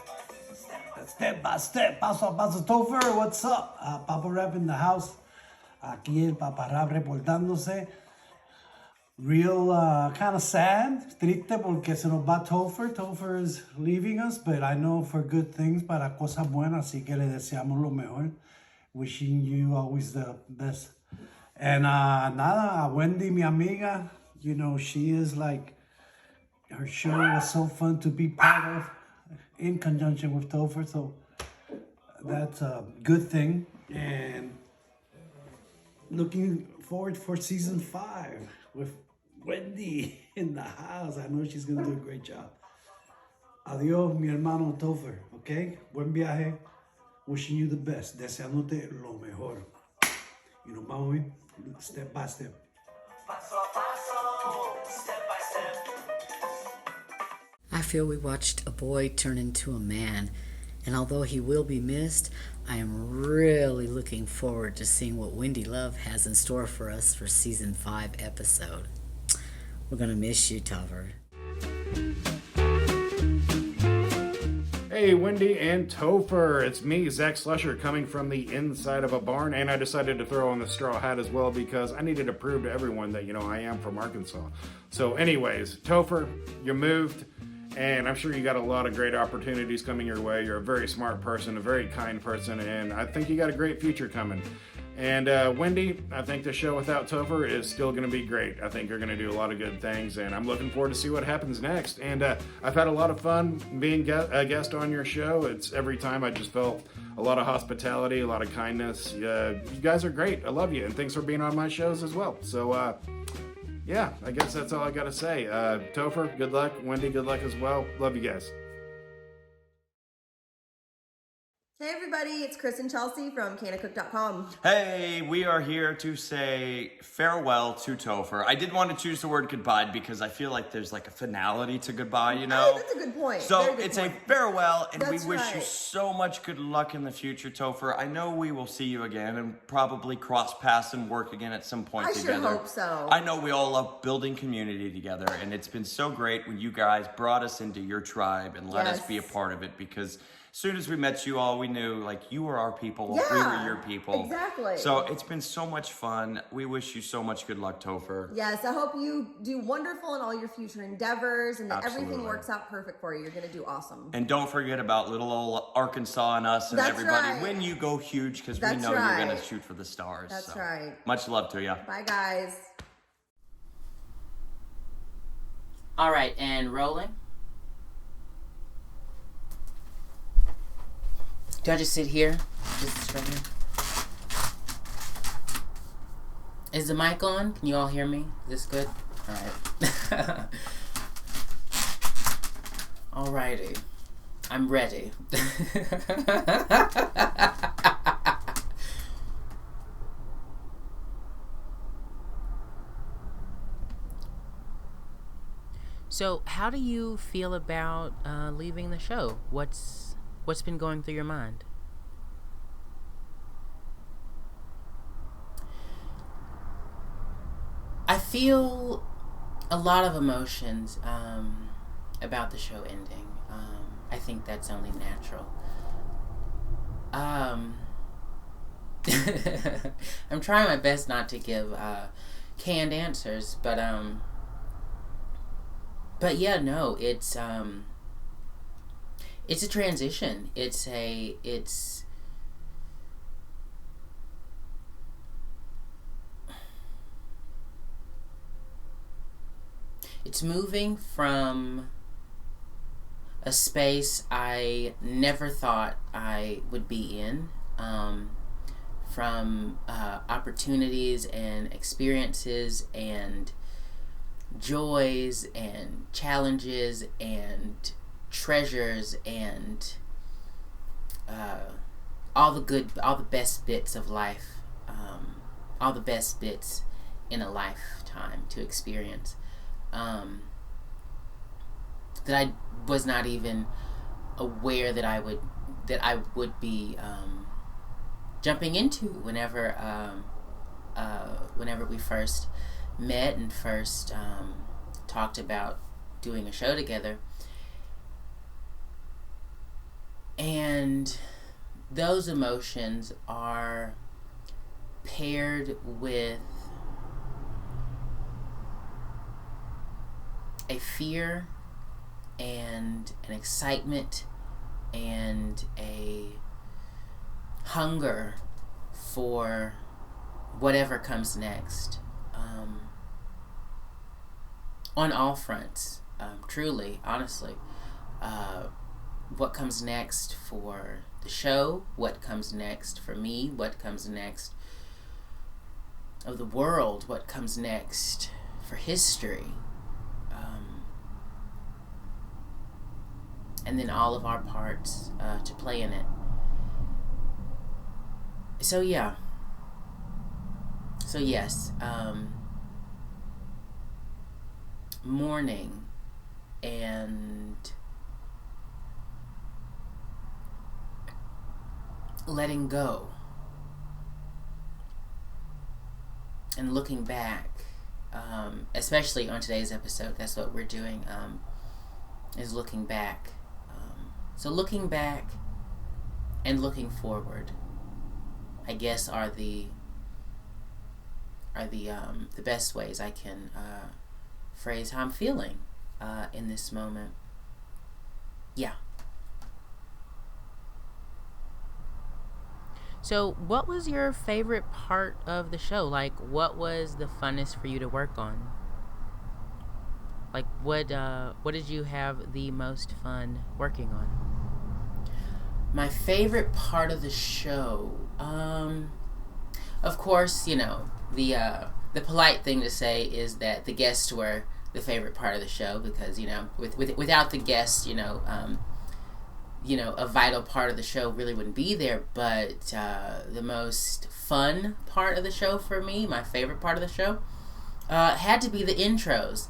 Step by step. Paso a paso. Topher, what's up? Papa Rep in the house. Aquí el paparrap reportándose. Real kind of sad, triste porque se nos va Topher. Topher is leaving us, but I know for good things, para cosas buenas, así que le deseamos lo mejor. Wishing you always the best. And nada, Wendy, mi amiga, you know, she is like, her show was so fun to be part of in conjunction with Topher, so that's a good thing. And looking forward for season 5 with Wendy in the house. I know she's gonna do a great job. Adiós, mi hermano Topher, okay? Buen viaje. Wishing you the best. Deseándote lo mejor. Y nos vamos step by step. I feel we watched a boy turn into a man, and although he will be missed, I am really looking forward to seeing what Wendy Love has in store for us for season 5 episode. We're gonna miss you, Topher. Hey, Wendy and Topher, it's me, Zach Slusher, coming from the inside of a barn, and I decided to throw on the straw hat as well because I needed to prove to everyone that, I am from Arkansas. So anyways, Topher, you moved, and I'm sure you got a lot of great opportunities coming your way. You're a very smart person, a very kind person, and I think you got a great future coming. And Wendy, I think the show without Topher is still going to be great. I think you're going to do a lot of good things, and I'm looking forward to see what happens next. And I've had a lot of fun being a guest on your show. It's every time I just felt a lot of hospitality, a lot of kindness. You guys are great. I love you, and thanks for being on my shows as well. So, yeah, I guess that's all I got to say. Topher, good luck. Wendy, good luck as well. Love you guys. Hey everybody, it's Chris and Chelsea from canacook.com. Hey, we are here to say farewell to Topher. I did want to choose the word goodbye because I feel like there's like a finality to goodbye, Oh, that's a good point. So it's a farewell, and That's we wish you right. so much good luck in the future, Topher. I know we will see you again and probably cross paths and work again at some point I together. sure hope so. I know we all love building community together, and it's been so great when you guys brought us into your tribe and let us be a part of it, because as soon as we met you all, we knew like you were our people, we were your people. Exactly. So it's been so much fun. We wish you so much good luck, Topher. Yes, I hope you do wonderful in all your future endeavors and that everything Absolutely. works out perfect for you. You're going to do awesome. And don't forget about little old Arkansas and us and That's everybody right. when you go huge, because we That's know you're going right. to shoot for the stars. That's So, right. Much love to you. Bye, guys. All right, and rolling. Do I just sit here? Just right here? Is the mic on? Can you all hear me? Is this good? All right. Alrighty. I'm ready. So, how do you feel about leaving the show? What's been going through your mind? I feel a lot of emotions about the show ending. I think that's only natural. I'm trying my best not to give canned answers, but yeah, no, it's a transition. It's moving from a space I never thought I would be in, from opportunities and experiences and joys and challenges and treasures and all the best bits of life, all the best bits in a lifetime to experience, that I was not even aware that I would be jumping into whenever we first met and first talked about doing a show together. And those emotions are paired with a fear and an excitement and a hunger for whatever comes next, on all fronts, truly, honestly. What comes next for the show, what comes next for me, what comes next of the world, what comes next for history, and then all of our parts to play in it. So yeah. So yes, mourning and letting go and looking back, especially on today's episode, that's what we're doing, is looking back. So looking back and looking forward, I guess, are the best ways I can phrase how I'm feeling in this moment. Yeah. So what was your favorite part of the show? Like, what was the funnest for you to work on? Like, what did you have the most fun working on? My favorite part of the show, of course, you know, the polite thing to say is that the guests were the favorite part of the show, because, you know, without the guests, you know, a vital part of the show really wouldn't be there. But the most fun part of the show for me, my favorite part of the show, had to be the intros.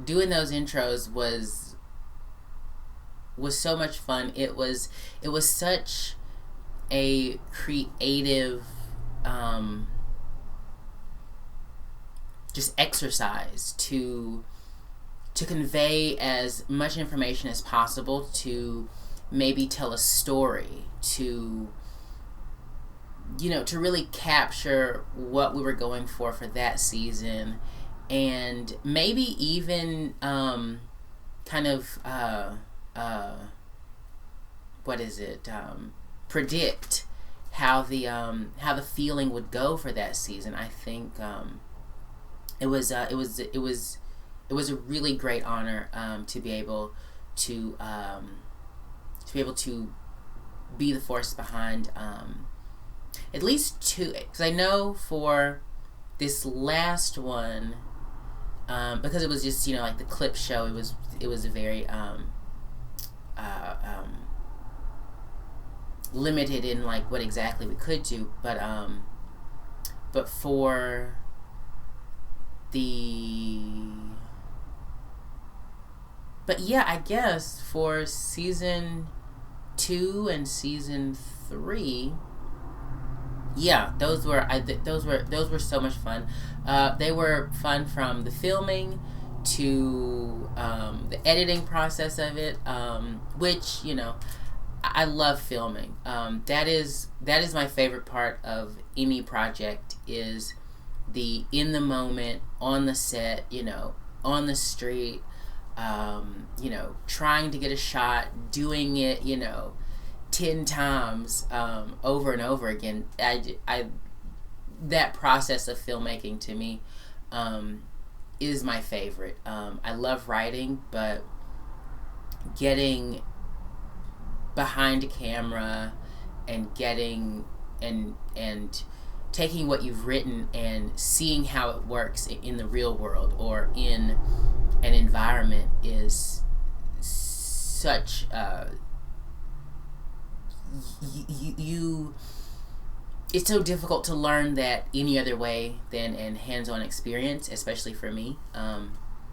Doing those intros was so much fun. It was such a creative just exercise to convey as much information as possible, to maybe tell a story, to really capture what we were going for that season, and maybe even predict how the feeling would go for that season. I think it was a really great honor to be able to be the force behind at least two, because I know for this last one, because it was just, you know, like the clip show, it was a very limited in like what exactly we could do, but for I guess for season 2 and season 3, those were so much fun. They were fun from the filming to the editing process of it, which, you know, I love filming. That is my favorite part of any project, is the in the moment, on the set, you know, on the street, you know, trying to get a shot, doing it, you know, 10 times over and over again. That process of filmmaking to me is my favorite. I love writing, but getting behind a camera and getting and taking what you've written and seeing how it works in the real world or in an environment is such it's so difficult to learn that any other way than in hands-on experience, especially for me.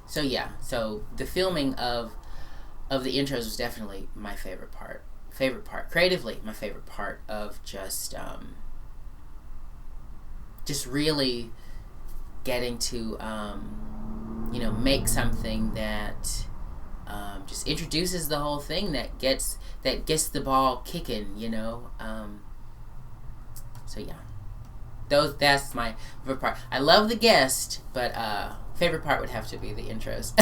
So the filming of the intros was definitely my favorite part. Creatively, my favorite part of just really getting to make something that just introduces the whole thing, that gets the ball kicking, you know. So yeah, that's my favorite part. I love the guest, but favorite part would have to be the intros.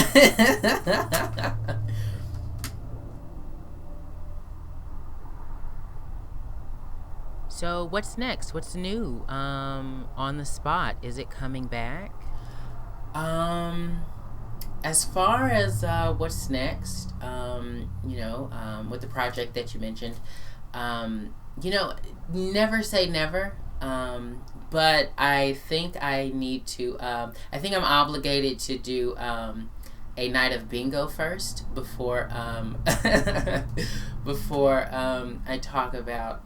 So what's next? What's new? On the spot, is it coming back? As far as what's next, with the project that you mentioned, never say never. But I think I need to. I think I'm obligated to do a night of bingo first before I talk about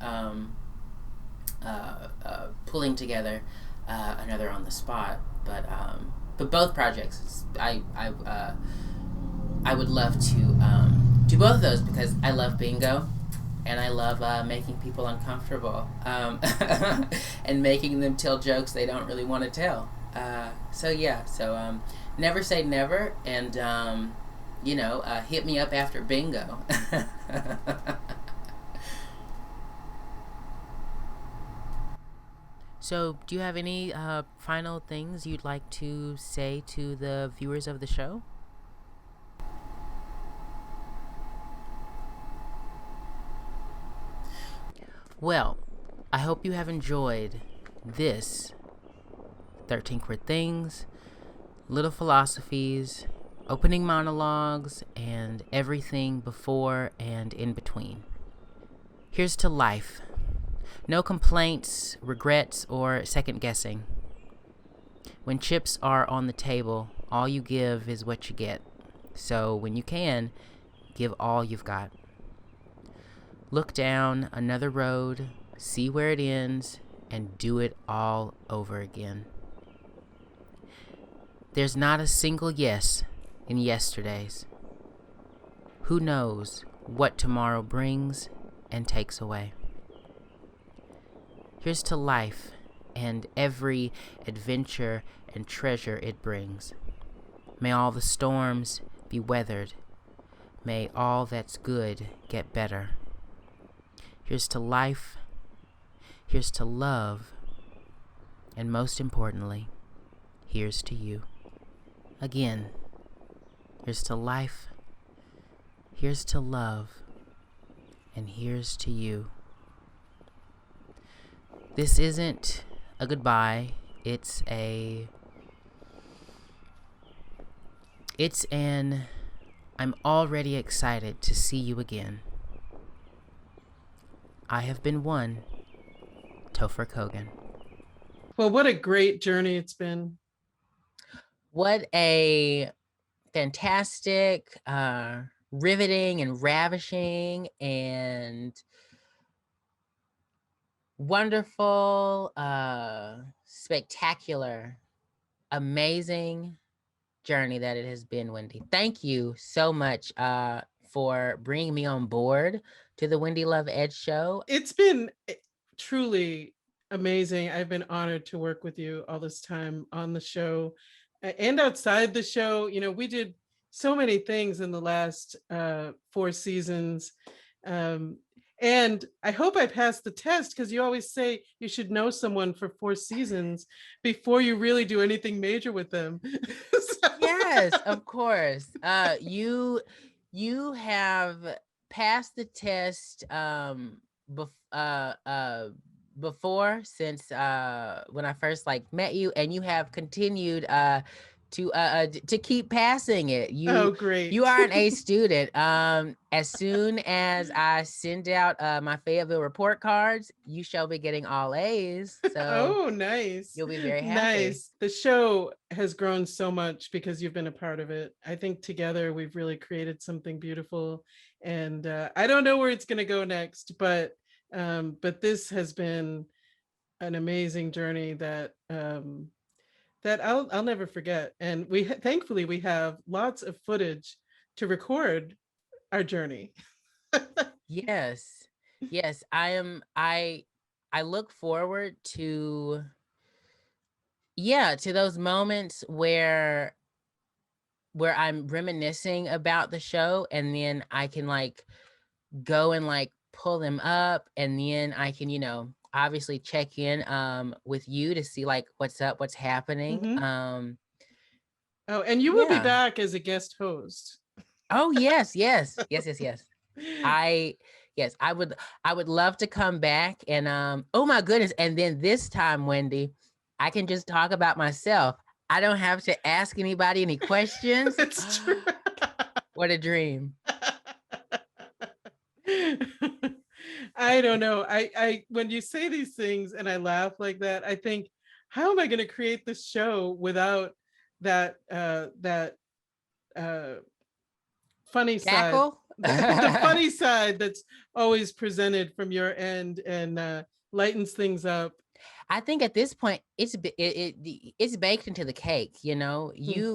pulling together another on the spot. But both projects, I would love to do both of those because I love bingo. And I love making people uncomfortable and making them tell jokes they don't really want to tell. So never say never, and hit me up after bingo. So, do you have any final things you'd like to say to the viewers of the show? Well, I hope you have enjoyed this 13 Queer Things, Little Philosophies, opening monologues, and everything before and in between. Here's to life. No complaints, regrets, or second guessing. When chips are on the table, all you give is what you get. So when you can, give all you've got. Look down another road, see where it ends, and do it all over again. There's not a single yes in yesterdays. Who knows what tomorrow brings and takes away? Here's to life and every adventure and treasure it brings. May all the storms be weathered. May all that's good get better. Here's to life, here's to love, and most importantly, here's to you. Again, here's to life, here's to love, and here's to you. This isn't a goodbye, it's an I'm already excited to see you again. I have been one, Topher Kogen. Well, what a great journey it's been. What a fantastic, riveting and ravishing and wonderful, spectacular, amazing journey that it has been, Wendy. Thank you so much for bringing me on board to the Wendy Love Edge Show. It's been truly amazing. I've been honored to work with you all this time on the show and outside the show. We did so many things in the last 4 seasons. And I hope I passed the test because you always say you should know someone for 4 seasons before you really do anything major with them. Yes, of course. You have passed the test before since when I first met you, and you have continued to keep passing it. Oh, great. You are an A student. As soon as I send out my Fayetteville report cards, you shall be getting all A's. So oh, nice. You'll be very happy. Nice. The show has grown so much because you've been a part of it. I think together we've really created something beautiful, and I don't know where it's going to go next, but this has been an amazing journey that I'll never forget. And thankfully we have lots of footage to record our journey. Yes. I look forward to those moments where I'm reminiscing about the show, and then I can go and pull them up, and then I can obviously check in with you to see like what's up, what's happening. Mm-hmm. Oh, and you will be back as a guest host. Oh yes. I would love to come back and oh my goodness. And then this time, Wendy, I can just talk about myself. I don't have to ask anybody any questions. That's true. What a dream. I don't know. I when you say these things and I laugh like that, I think, how am I going to create this show without that funny Tackle? side, the funny side that's always presented from your end and lightens things up. I think at this point it's baked into the cake, you know.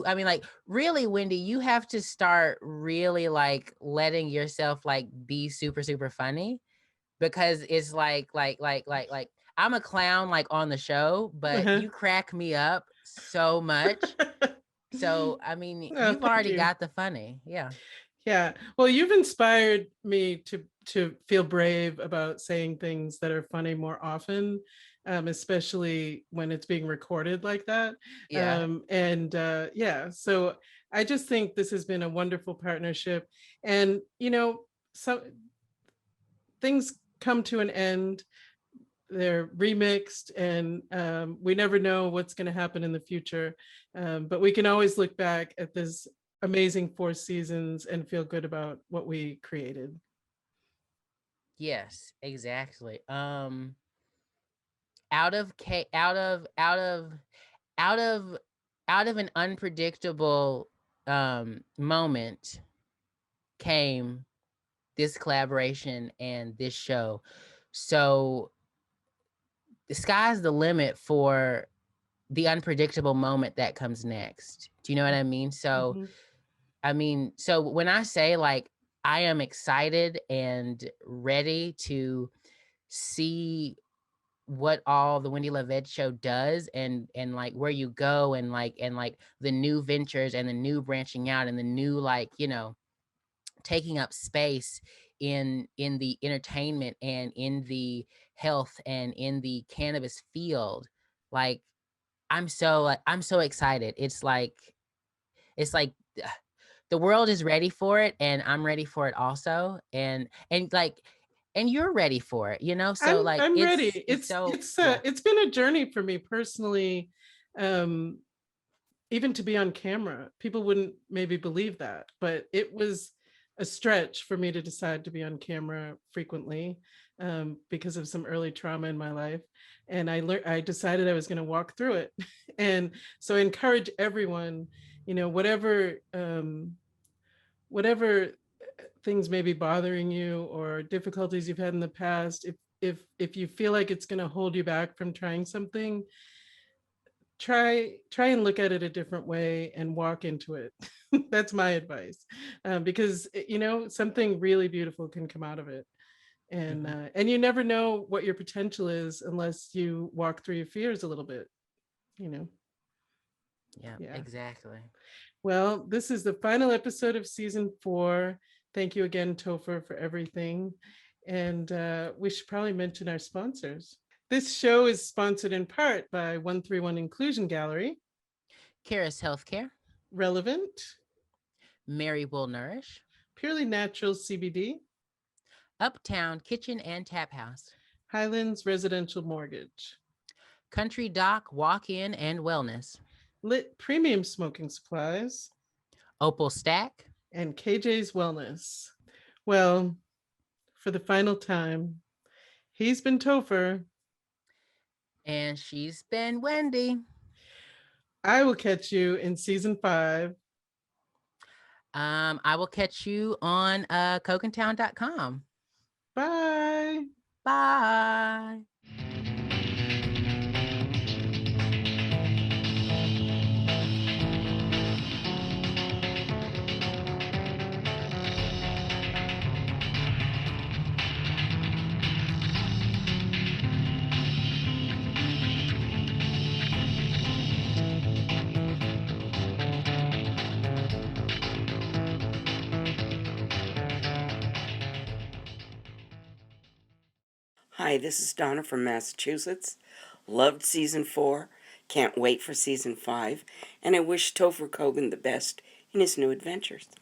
I mean, like, really, Wendy, you have to start really like letting yourself like be super super funny, because it's like I'm a clown like on the show, but you crack me up so much. So I mean, you've already got the funny. Yeah. Well, you've inspired me to feel brave about saying things that are funny more often, especially when it's being recorded like that. So I just think this has been a wonderful partnership. And, you know, some things come to an end. They're remixed, and we never know what's going to happen in the future. But we can always look back at this amazing 4 seasons and feel good about what we created. Yes, exactly. Out of an unpredictable moment came this collaboration and this show. So the sky's the limit for the unpredictable moment that comes next. Do you know what I mean? So so when I say like I am excited and ready to see what all the Wendy Love Edge Show does, and like where you go, and like the new ventures and the new branching out and the new, like, you know, taking up space in the entertainment and in the health and in the cannabis field. Like I'm so excited. It's like the world is ready for it, and I'm ready for it also, and you're ready for it, you know. So I'm ready. It's been a journey for me personally. Even to be on camera, people wouldn't maybe believe that, but it was a stretch for me to decide to be on camera frequently, because of some early trauma in my life. And I decided I was going to walk through it. And so I encourage everyone, you know, whatever things may be bothering you or difficulties you've had in the past, if you feel like it's going to hold you back from trying something, try and look at it a different way and walk into it. That's my advice, because you know, something really beautiful can come out of it. And you never know what your potential is unless you walk through your fears a little bit, you know. Yeah, exactly. Well, this is the final episode of season 4. Thank you again, Topher, for everything. And we should probably mention our sponsors. This show is sponsored in part by 131 Inclusion Gallery, Caris Healthcare, Relevant, Mary Will Nourish, Purely Natural CBD, Uptown Kitchen and Tap House, Highlands Residential Mortgage, Country Dock Walk-In and Wellness, Lit Premium Smoking Supplies, Opal Stack, and KJ's Wellness. Well, for the final time, he's been Topher. And she's been Wendy. I will catch you in season 5. I will catch you on kogentown.com. Bye. Bye. Hi, this is Donna from Massachusetts. Loved season 4. Can't wait for season 5. And I wish Topher Kogen the best in his new adventures.